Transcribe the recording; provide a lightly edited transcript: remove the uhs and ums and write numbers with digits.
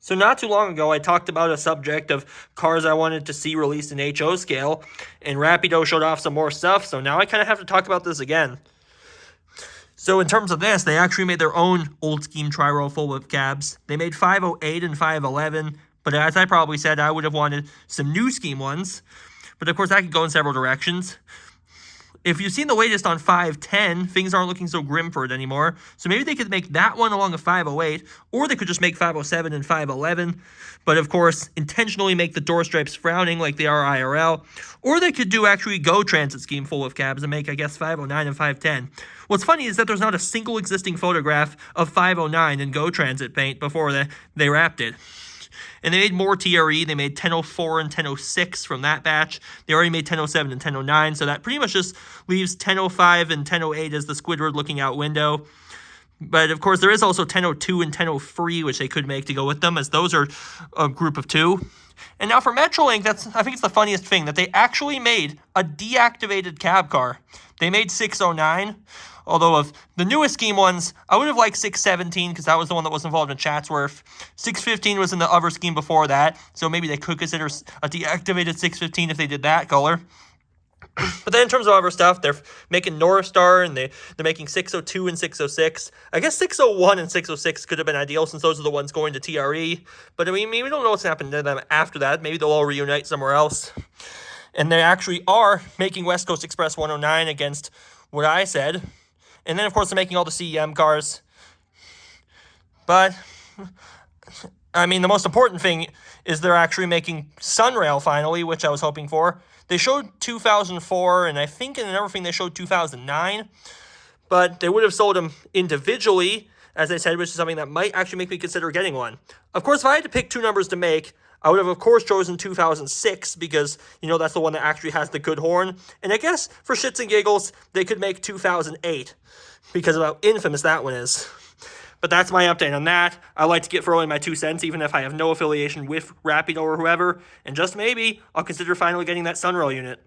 So not too long ago, I talked about a subject of cars I wanted to see released in HO scale, and Rapido showed off some more stuff, so now I kind of have to talk about this again. So in terms of this, they actually made their own old scheme tri-row full width cabs. They made 508 and 511, but as I probably said, I would have wanted some new scheme ones. But of course, that could go in several directions. If you've seen the latest on 510, things aren't looking so grim for it anymore. So maybe they could make that one along a 508, or they could just make 507 and 511. But of course, intentionally make the door stripes frowning like they are IRL. Or they could do actually Go Transit scheme full of cabs and make, I guess, 509 and 510. What's funny is that there's not a single existing photograph of 509 in Go Transit paint before they wrapped it. And they made more TRE. They made 1004 and 1006 from that batch. They already made 1007 and 1009, so that pretty much just leaves 1005 and 1008 as the Squidward looking out window. But of course, there is also 1002 and 1003, which they could make to go with them, as those are a group of two. And now for Metrolink, I think it's the funniest thing, that they actually made a deactivated cab car. They made 609. Although of the newest scheme ones, I would have liked 617 because that was the one that was involved in Chatsworth. 615 was in the other scheme before that, so maybe they could consider a deactivated 615 if they did that color. But then in terms of other stuff, they're making North Star, and they're making 602 and 606. I guess 601 and 606 could have been ideal since those are the ones going to TRE. But I mean, we don't know what's happened to them after that. Maybe they'll all reunite somewhere else. And they actually are making West Coast Express 109 against what I said. And then, of course, they're making all the CEM cars. But, I mean, the most important thing is they're actually making Sunrail finally, which I was hoping for. They showed 2004, and I think in another thing they showed 2009. But they would have sold them individually, as I said, which is something that might actually make me consider getting one. Of course, if I had to pick two numbers to make, I would have, of course, chosen 2006 because, that's the one that actually has the good horn. And I guess, for shits and giggles, they could make 2008 because of how infamous that one is. But that's my update on that. I like to throw in my 2 cents, even if I have no affiliation with Rapido or whoever. And just maybe, I'll consider finally getting that Sunrail unit.